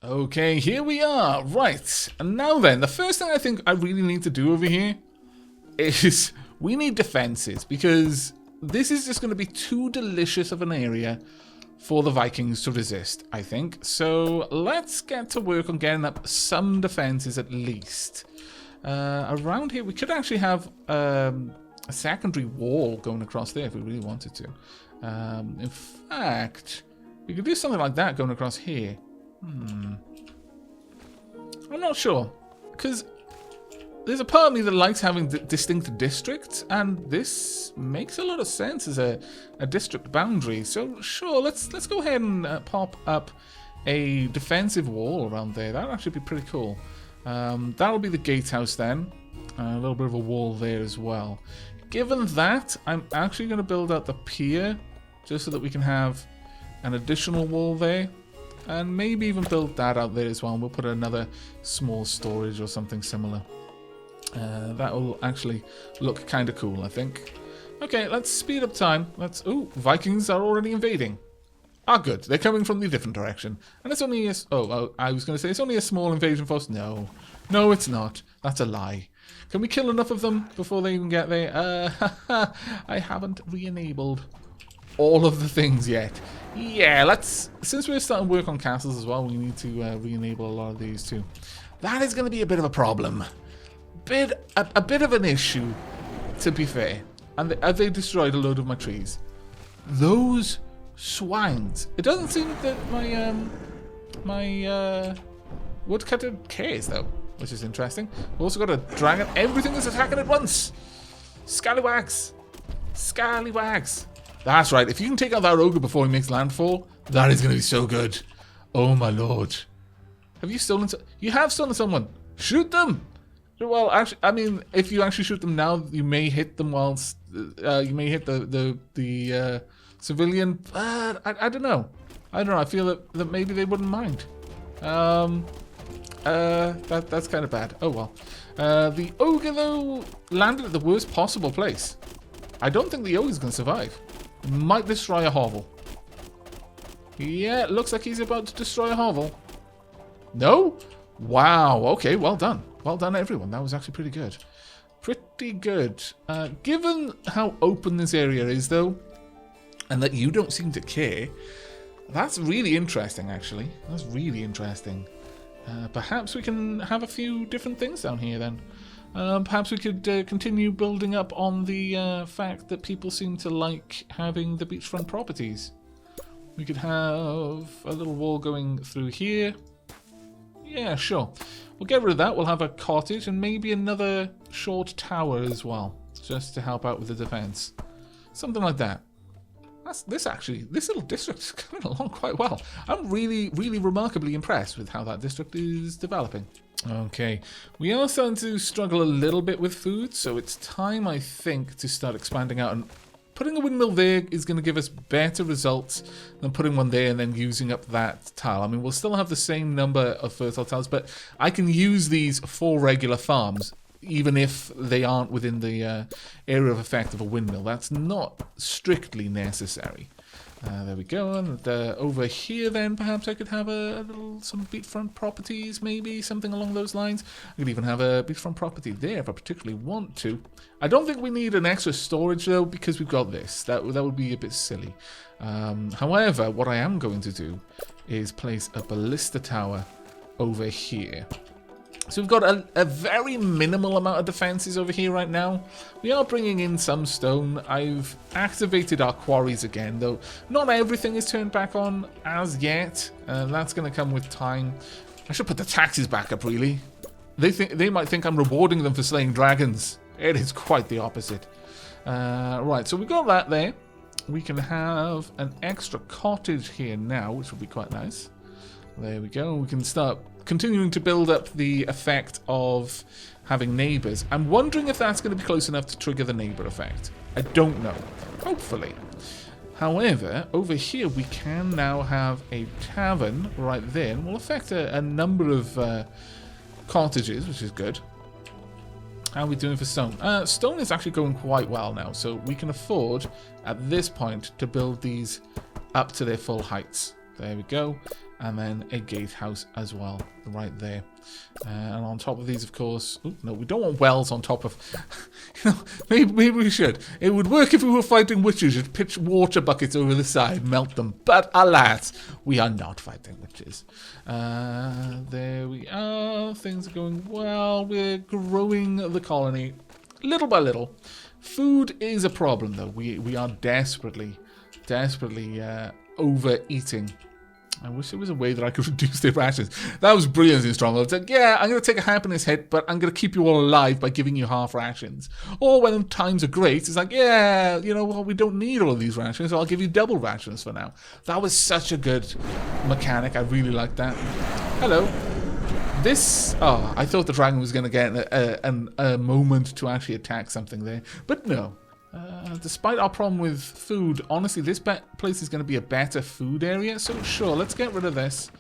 Okay, here we are. Right. And now then, the first thing I think I really need to do over here is we need defenses, because this is just going to be too delicious of an area for the Vikings to resist, I think. So let's get to work on getting up some defenses at least. Around here, we could actually have a secondary wall going across there if we really wanted to. In fact, we could do something like that going across here. I'm not sure, because there's a part of me that likes having distinct districts, and this makes a lot of sense as a district boundary. So sure, let's go ahead and pop up a defensive wall around there. That'll actually be pretty cool. That'll be the gatehouse then. A little bit of a wall there as well. Given that, I'm actually going to build out the pier just so that we can have an additional wall there. And maybe even build that out there as well. And we'll put another small storage or something similar. That will actually look kind of cool, I think. Okay, let's speed up time. Ooh, Vikings are already invading. Ah, good. They're coming from the different direction. And it's only a... Oh, I was going to say it's only a small invasion force. No. No, it's not. That's a lie. Can we kill enough of them before they even get there? I haven't re-enabled all of the things yet. Yeah, since we're starting work on castles as well, we need to re-enable a lot of these too. That is going to be a bit of a problem. A bit of an issue, to be fair. And they destroyed a load of my trees. Those swines. It doesn't seem that my woodcutter cares though, which is interesting. We've also got a dragon. Everything is attacking at once. Scallywags. Scallywags. That's right. If you can take out that ogre before he makes landfall, that is going to be so good. Oh my lord. Have you stolen? You have stolen someone. Shoot them. Well, actually, I mean, if you actually shoot them now, you may hit them whilst you may hit the civilian. But I don't know. I feel that maybe they wouldn't mind. That's kind of bad. Oh well. The ogre though landed at the worst possible place. I don't think the ogre's going to survive. Might destroy a hovel. Yeah, it looks like he's about to destroy a hovel. No? Wow. Okay, well done. Well done, everyone. That was actually pretty good. Pretty good. Given how open this area is, though, and that you don't seem to care, that's really interesting, actually. That's really interesting. Perhaps we can have a few different things down here, then. Perhaps we could continue building up on the fact that people seem to like having the beachfront properties. We could have a little wall going through here. Yeah, sure. We'll get rid of that. We'll have a cottage and maybe another short tower as well, just to help out with the defense. Something like that. This little district is coming along quite well. I'm really, really remarkably impressed with how that district is developing. Okay, we are starting to struggle a little bit with food, so it's time, I think, to start expanding out. And putting a windmill there is going to give us better results than putting one there and then using up that tile. I mean, we'll still have the same number of fertile tiles, but I can use these for regular farms, even if they aren't within the area of effect of a windmill. That's not strictly necessary. There we go. And over here, then, perhaps I could have some beachfront properties, maybe something along those lines. I could even have a beachfront property there if I particularly want to. I don't think we need an extra storage, though, because we've got this. That would be a bit silly. However, what I am going to do is place a ballista tower over here. So we've got a very minimal amount of defenses over here right now. We are bringing in some stone. I've activated our quarries again, though not everything is turned back on as yet. That's going to come with time. I should put the taxes back up, really. They might think I'm rewarding them for slaying dragons. It is quite the opposite. Right, so we've got that there. We can have an extra cottage here now, which would be quite nice. There we go. We can start continuing to build up the effect of having neighbours. I'm wondering if that's going to be close enough to trigger the neighbour effect. I don't know. Hopefully. However, over here we can now have a tavern right there. And we'll affect a number of cottages, which is good. How are we doing for stone? Stone is actually going quite well now. So we can afford, at this point, to build these up to their full heights. There we go. and then a gatehouse as well, right there. And on top of these, of course... Ooh, no, we don't want wells on top of... maybe we should. It would work if we were fighting witches. You'd pitch water buckets over the side, melt them. But alas, we are not fighting witches. There we are. Things are going well. We're growing the colony little by little. Food is a problem, though. We are desperately overeating. I wish there was a way that I could reduce their rations. That was brilliant in Stronghold. It's like, yeah, I'm going to take a happiness hit, but I'm going to keep you all alive by giving you half rations. Or when times are great, it's like, yeah, you know, well, we don't need all of these rations, so I'll give you double rations for now. That was such a good mechanic. I really liked that. Hello. This... Oh, I thought the dragon was going to get a moment to actually attack something there. But no. Despite our problem with food, honestly, this place is going to be a better food area. So sure, let's get rid of this.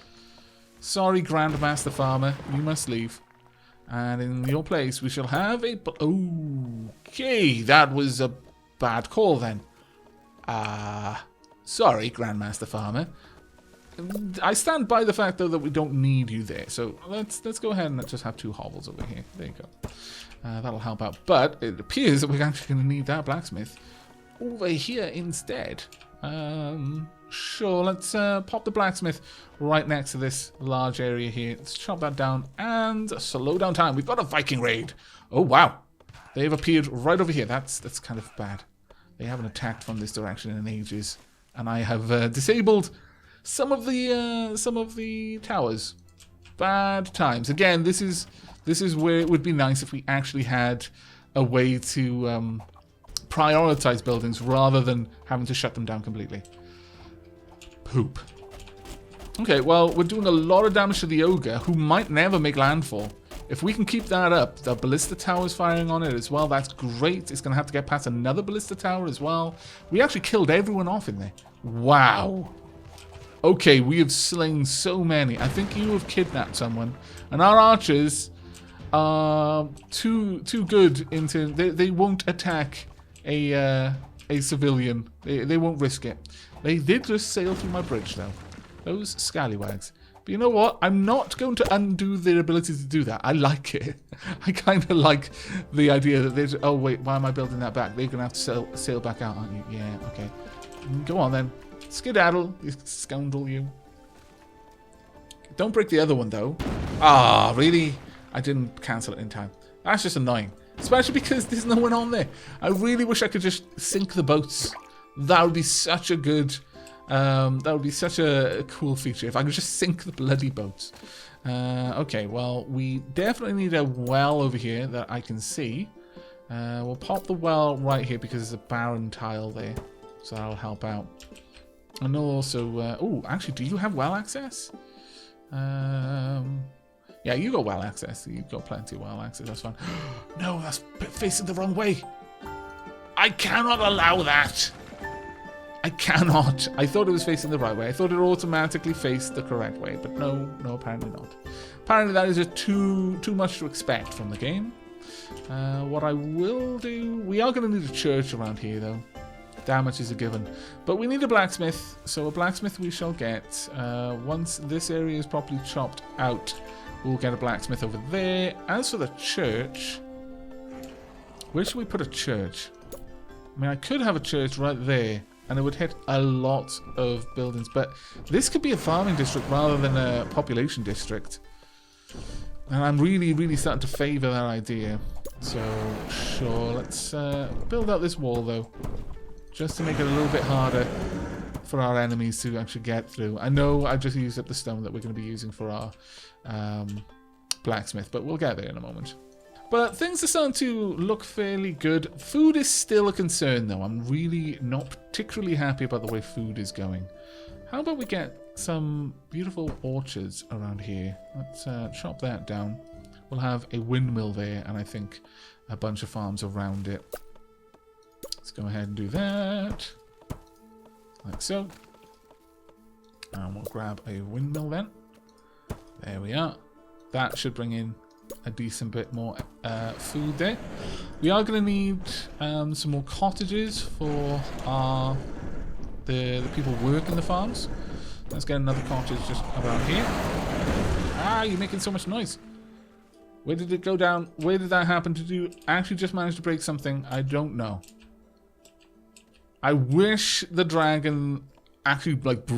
Sorry, Grandmaster Farmer, you must leave. And in your place, we shall have a... Okay, that was a bad call then. Sorry, Grandmaster Farmer. I stand by the fact, though, that we don't need you there. So let's go ahead and just have 2 hovels over here. There you go. That'll help out. But it appears that we're actually going to need that blacksmith over here instead. Sure, let's pop the blacksmith right next to this large area here. Let's chop that down and slow down time. We've got a Viking raid. Oh, wow. They've appeared right over here. That's kind of bad. They haven't attacked from this direction in ages. And I have disabled some of the towers. Bad times. Again, this is where it would be nice if we actually had a way to prioritize buildings rather than having to shut them down completely. Poop. Okay, well, we're doing a lot of damage to the ogre, who might never make landfall. If we can keep that up, the ballista tower is firing on it as well. That's great. It's going to have to get past another ballista tower as well. We actually killed everyone off in there. Wow. Okay, we have slain so many. I think you have kidnapped someone. And our archers are too good into... They won't attack a civilian. They won't risk it. They did just sail through my bridge, though. Those scallywags. But you know what? I'm not going to undo their ability to do that. I like it. I kind of like the idea that they're... Oh, wait, why am I building that back? They're going to have to sail back out, aren't you? Yeah, okay. Go on, then. Skedaddle, you scoundrel, you. Don't break the other one, though. Ah, really? I didn't cancel it in time. That's just annoying. Especially because there's no one on there. I really wish I could just sink the boats. That would be such a good... that would be such a cool feature if I could just sink the bloody boats. Okay, well, we definitely need a well over here that I can see. We'll pop the well right here because there's a barren tile there. So that'll help out. And also... oh, actually, do you have well access? Yeah, you got well access. You've got plenty of well access. That's fine. No, that's facing the wrong way. I cannot allow that. I cannot. I thought it was facing the right way. I thought it automatically faced the correct way. But no, apparently not. Apparently that is just too much to expect from the game. What I will do... We are going to need a church around here, though. Damage is a given. But we need a blacksmith. So a blacksmith we shall get. Once this area is properly chopped out, we'll get a blacksmith over there. As for the church... Where should we put a church? I mean, I could have a church right there. And it would hit a lot of buildings. But this could be a farming district rather than a population district. And I'm really starting to favour that idea. So, sure, let's build out this wall, though. Just to make it a little bit harder for our enemies to actually get through. I know I just used up the stone that we're going to be using for our blacksmith, but we'll get there in a moment. But things are starting to look fairly good. Food is still a concern, though. I'm really not particularly happy about the way food is going. How about we get some beautiful orchards around here? Let's chop that down. We'll have a windmill there, and I think a bunch of farms around it. Let's go ahead and do that. Like so. And we'll grab a windmill then. There we are. That should bring in a decent bit more food there. We are going to need some more cottages for the people working the farms. Let's get another cottage just about here. Ah, you're making so much noise. Where did it go down? Where did that happen to do? Actually just managed to break something. I don't know. I wish the dragon actually, like,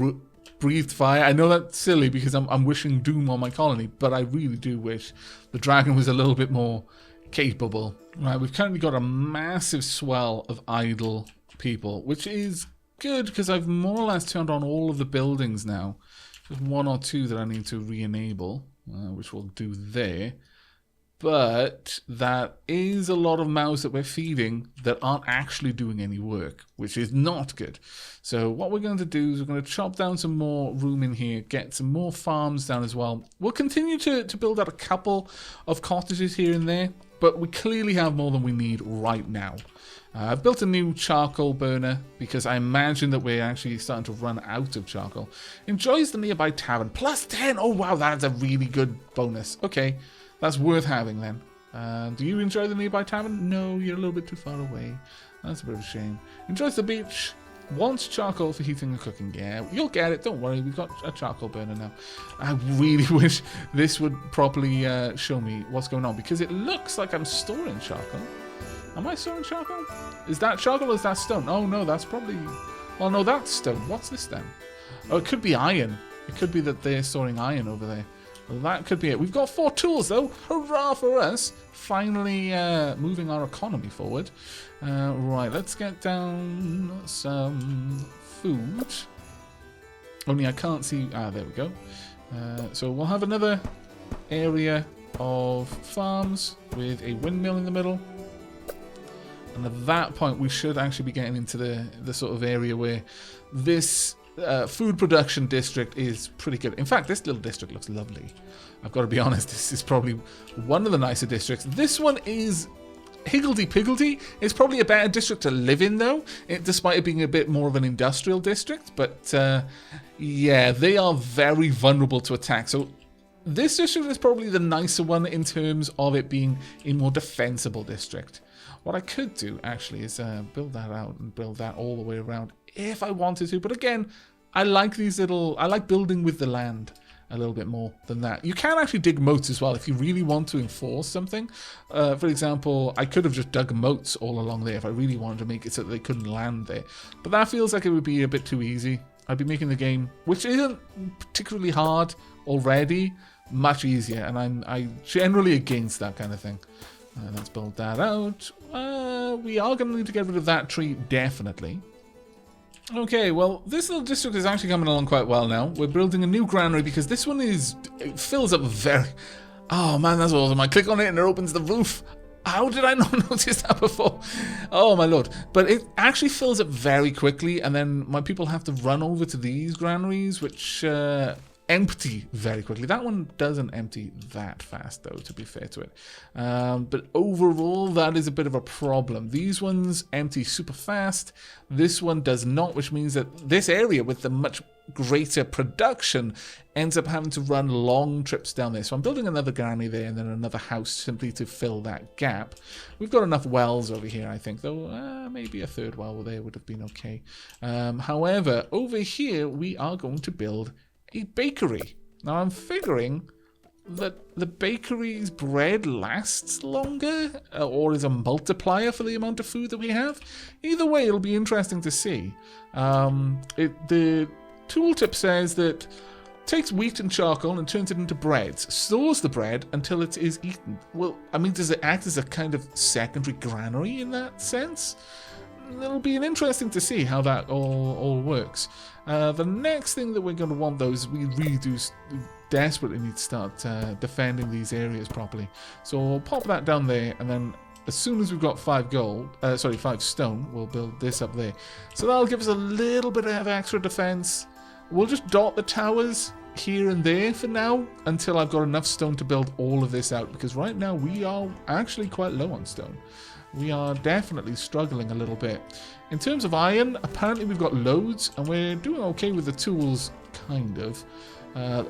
breathed fire. I know that's silly because I'm wishing doom on my colony, but I really do wish the dragon was a little bit more capable. Right, we've currently got a massive swell of idle people, which is good because I've more or less turned on all of the buildings now. Just one or two that I need to re-enable, which we'll do there. But that is a lot of mouths that we're feeding that aren't actually doing any work, which is not good. So what we're going to do is we're going to chop down some more room in here, get some more farms down as well. We'll continue to build out a couple of cottages here and there, but we clearly have more than we need right now. I've built a new charcoal burner because I imagine that we're actually starting to run out of charcoal. Enjoys the nearby tavern. Plus 10! Oh wow, that's a really good bonus. Okay. That's worth having then. Do you enjoy the nearby tavern? No, you're a little bit too far away. That's a bit of a shame. Enjoys the beach. Wants charcoal for heating and cooking. Yeah, you'll get it. Don't worry. We've got a charcoal burner now. I really wish this would properly show me what's going on because it looks like I'm storing charcoal. Am I storing charcoal? Is that charcoal or is that stone? Oh, no, that's probably... Well, no, that's stone. What's this then? Oh, it could be iron. It could be that they're storing iron over there. Well, that could be it. We've got 4 tools, though. Hurrah for us. Finally moving our economy forward. Right, let's get down some food. Only I can't see... Ah, there we go. So we'll have another area of farms with a windmill in the middle. And at that point, we should actually be getting into the sort of area where this... food production district is pretty good. In fact, this little district looks lovely. I've got to be honest, this is probably one of the nicer districts. This one is higgledy-piggledy. It's probably a better district to live in, though, despite it being a bit more of an industrial district. But, yeah, they are very vulnerable to attack. So this district is probably the nicer one in terms of it being a more defensible district. What I could do, actually, is build that out and build that all the way around if I wanted to. But again, I like these little... I like building with the land a little bit more than that. You can actually dig moats as well if you really want to enforce something. For example, I could have just dug moats all along there if I really wanted to make it so that they couldn't land there. But that feels like it would be a bit too easy. I'd be making the game, which isn't particularly hard already, much easier. And I'm generally against that kind of thing. Let's build that out. We are going to need to get rid of that tree, definitely. Okay, well, this little district is actually coming along quite well now. We're building a new granary because this one it fills up very... Oh man, that's awesome. I click on it and it opens the roof. How did I not notice that before? Oh my lord. But it actually fills up very quickly, and then my people have to run over to these granaries, which... empty very quickly. That one doesn't empty that fast, though, to be fair to it. But overall, that is a bit of a problem. These ones empty super fast. This one does not, which means that this area with the much greater production ends up having to run long trips down there. So I'm building another granary there and then another house simply to fill that gap. We've got enough wells over here, I think, though maybe a third well there would have been okay. However, over here, we are going to build a bakery. Now I'm figuring that the bakery's bread lasts longer or is a multiplier for the amount of food that we have. Either way, it'll be interesting to see. The tooltip says that takes wheat and charcoal and turns it into breads, stores the bread until it is eaten. Well, I mean, does it act as a kind of secondary granary in that sense? It'll be interesting to see how that all works. The next thing that we're going to want, though, is we really do desperately need to start defending these areas properly. So we'll pop that down there, and then as soon as we've got 5 stone, we'll build this up there. So that'll give us a little bit of extra defense. We'll just dot the towers here and there for now until I've got enough stone to build all of this out, because right now we are actually quite low on stone. We are definitely struggling a little bit. In terms of iron, apparently we've got loads, and we're doing okay with the tools, kind of.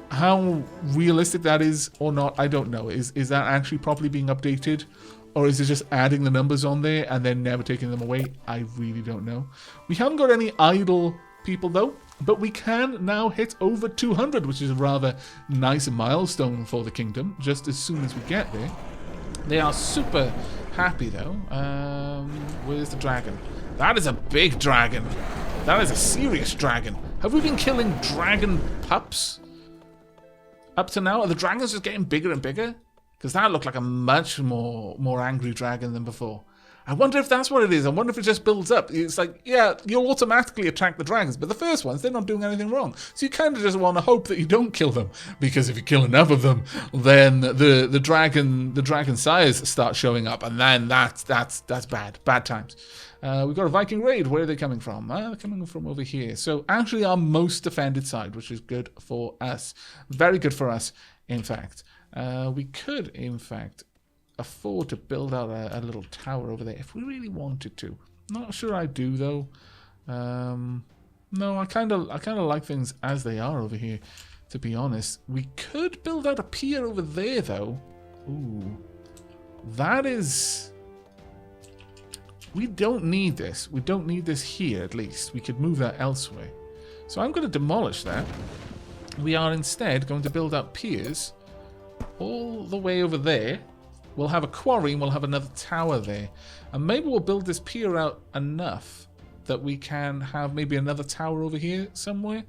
How realistic that is or not, I don't know. Is that actually properly being updated? Or is it just adding the numbers on there and then never taking them away? I really don't know. We haven't got any idle people, though. But we can now hit over 200, which is a rather nice milestone for the kingdom, just as soon as we get there. They are super happy, though. Where's the dragon? That is a big dragon. That is a serious dragon. Have we been killing dragon pups up to now? Are the dragons just getting bigger and bigger? Because that looked like a much more angry dragon than before. I wonder if that's what it is. I wonder if it just builds up. It's like, yeah, you'll automatically attract the dragons, but the first ones, they're not doing anything wrong. So you kind of just want to hope that you don't kill them, because if you kill enough of them, then the dragon sires start showing up, and then that's bad times. We've got a Viking raid. Where are they coming from? They're coming from over here. So actually our most defended side, which is good for us. Very good for us, in fact. We could, in fact, afford to build out a little tower over there if we really wanted to. Not sure I do, though. No, I kind of like things as they are over here, to be honest. We could build out a pier over there, though. Ooh, that is... We don't need this. We don't need this here, at least. We could move that elsewhere. So I'm going to demolish that. We are instead going to build out piers all the way over there. We'll have a quarry and we'll have another tower there. And maybe we'll build this pier out enough that we can have maybe another tower over here somewhere.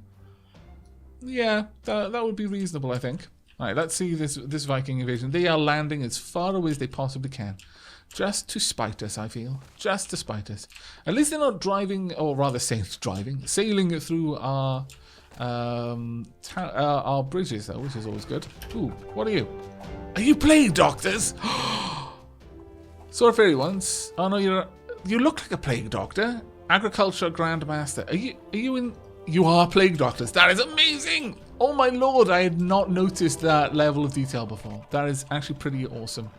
Yeah, that would be reasonable, I think. Alright, let's see this Viking invasion. They are landing as far away as they possibly can. Just to spite us, I feel. Just to spite us. At least they're not driving, or rather sailing through our bridges, though, which is always good. Ooh, what are you? Are you plague doctors? Sword fairy ones. Oh no, you look like a plague doctor. Agriculture Grandmaster. You are plague doctors. That is amazing. Oh my lord, I had not noticed that level of detail before. That is actually pretty awesome.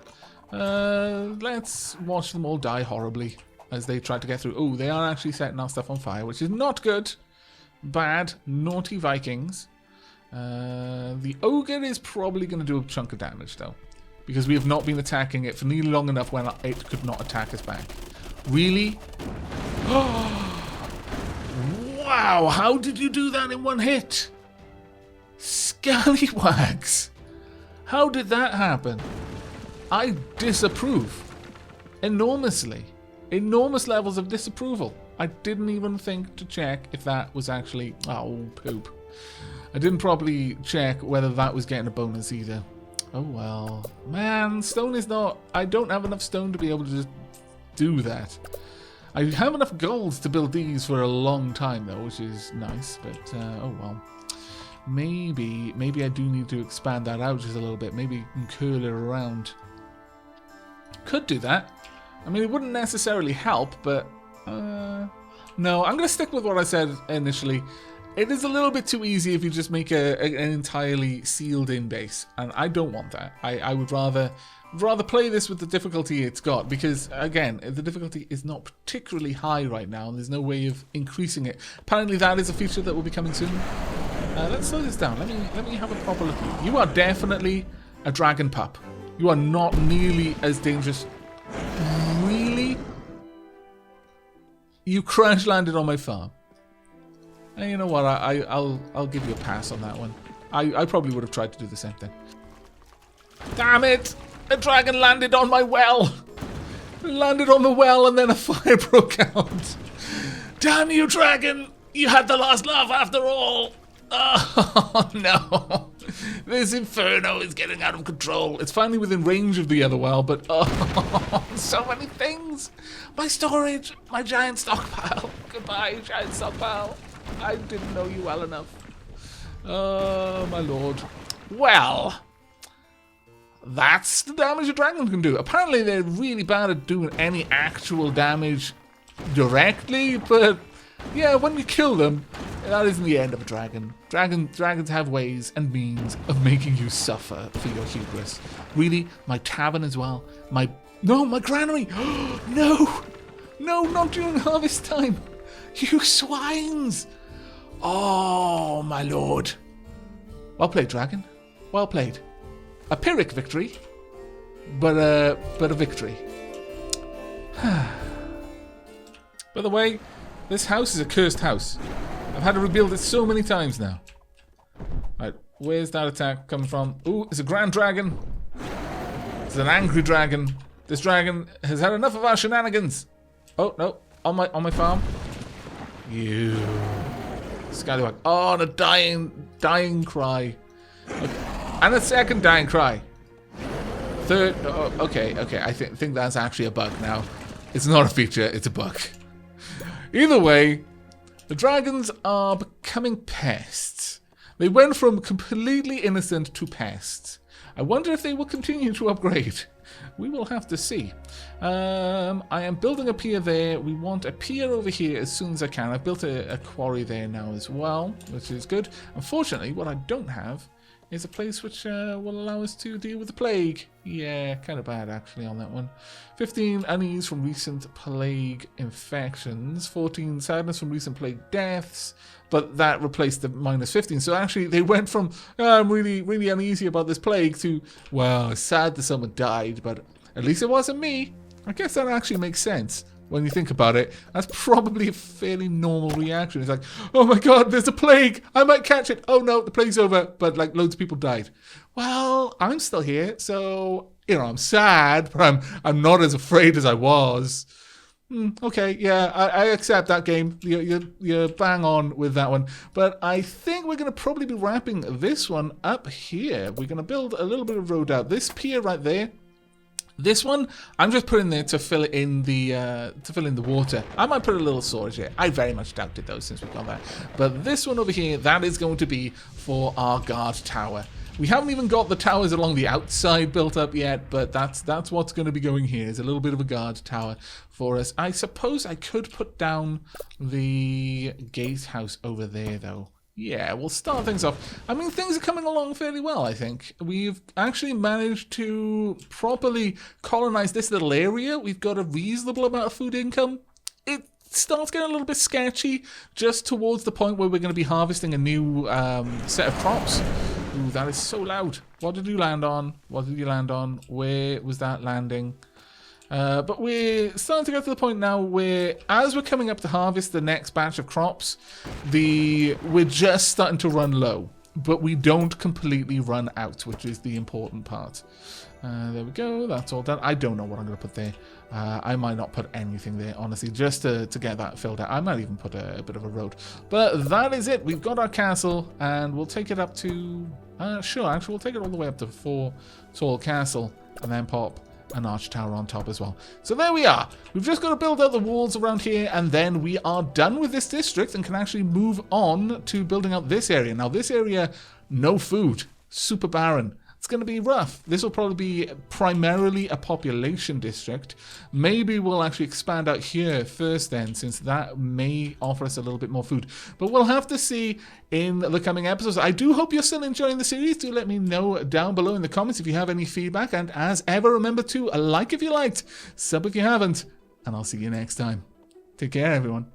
Let's watch them all die horribly as they try to get through. Oh, they are actually setting our stuff on fire, which is not good. Bad, naughty Vikings. The ogre is probably going to do a chunk of damage, though, because we have not been attacking it for nearly long enough when it could not attack us back. Really? Wow, how did you do that in one hit? Scallywags. How did that happen? I disapprove. Enormously. Enormous levels of disapproval. I didn't even think to check if that was actually... Oh, poop. I didn't properly check whether that was getting a bonus either. Oh well. Man, stone is not... I don't have enough stone to be able to just do that. I have enough gold to build these for a long time, though, which is nice. But, oh well. Maybe I do need to expand that out just a little bit. Maybe curl it around. Could do that. I mean, it wouldn't necessarily help, but... no, I'm going to stick with what I said initially. It is a little bit too easy if you just make an entirely sealed-in base, and I don't want that. I would rather play this with the difficulty it's got, because, again, the difficulty is not particularly high right now, and there's no way of increasing it. Apparently that is a feature that will be coming soon. Let's slow this down. Let me have a proper look at you. You are definitely a dragon pup. You are not nearly as dangerous. Really? You crash landed on my farm. And you know what? I'll give you a pass on that one. I probably would have tried to do the same thing. Damn it! A dragon landed on my well. It landed on the well, and then a fire broke out. Damn you, dragon! You had the last laugh after all. Oh no! This inferno is getting out of control. It's finally within range of the other well, but oh, so many things. My storage, my giant stockpile. Goodbye, giant stockpile. I didn't know you well enough. Oh, my lord. Well, that's the damage a dragon can do. Apparently, they're really bad at doing any actual damage directly, but yeah, when you kill them, that isn't the end of a dragon. Dragons have ways and means of making you suffer for your hubris. Really? My tavern as well? My granary! No! No, not during harvest time! You swines! Oh, my lord. Well played, dragon. Well played. A Pyrrhic victory, but a victory. By the way, this house is a cursed house. I've had to rebuild it so many times now. Right, where's that attack coming from? Ooh, it's a grand dragon. It's an angry dragon. This dragon has had enough of our shenanigans. Oh no, on my farm. You scallywag. Oh, and a dying cry. Okay. And a second dying cry. Third. Oh, okay. I think that's actually a bug now. It's not a feature. It's a bug. Either way, the dragons are becoming pests. They went from completely innocent to pests. I wonder if they will continue to upgrade. We will have to see. I am building a pier there. We want a pier over here as soon as I can. I've built a quarry there now as well, which is good. Unfortunately, what I don't have is a place which will allow us to deal with the plague. Yeah, kind of bad actually on that one. 15 unease from recent plague infections. 14 sadness from recent plague deaths. But that replaced the minus 15. So actually they went from, oh, I'm really uneasy about this plague to, well, sad that someone died, but at least it wasn't me. I guess that actually makes sense. When you think about it, that's probably a fairly normal reaction. It's like, oh my god, there's a plague. I might catch it. Oh no, the plague's over. But like loads of people died. Well, I'm still here. So, you know, I'm sad, but I'm not as afraid as I was. Okay, yeah, I accept that game. You're bang on with that one. But I think we're going to probably be wrapping this one up here. We're going to build a little bit of road out. This pier right there. This one, I'm just putting there to fill in the water. I might put a little storage here. I very much doubt it though, since we've got that. But this one over here, that is going to be for our guard tower. We haven't even got the towers along the outside built up yet, but that's what's going to be going here. Is a little bit of a guard tower for us. I suppose I could put down the gatehouse over there though. Yeah, we'll start things off. I mean, things are coming along fairly well, I think. We've actually managed to properly colonize this little area. We've got a reasonable amount of food income. It starts getting a little bit sketchy just towards the point where we're going to be harvesting a new set of crops. Ooh, that is so loud. What did you land on? What did you land on? Where was that landing? But we're starting to get to the point now where, as we're coming up to harvest the next batch of crops, we're just starting to run low, but we don't completely run out, which is the important part. There we go, that's all done. I don't know what I'm going to put there. I might not put anything there, honestly, just to get that filled out. I might even put a bit of a road. But that is it. We've got our castle, and we'll take it up to... sure, actually, we'll take it all the way up to 4 tall castle, and then pop an arch tower on top as well. So there we are. We've just got to build out the walls around here, and then we are done with this district and can actually move on to building out this area. Now, this area, no food, super barren. It's going to be rough. This will probably be primarily a population district. Maybe we'll actually expand out here first then, since that may offer us a little bit more food. But we'll have to see in the coming episodes. I do hope you're still enjoying the series. Do let me know down below in the comments if you have any feedback. And as ever, remember to like if you liked, sub if you haven't, and I'll see you next time. Take care, everyone.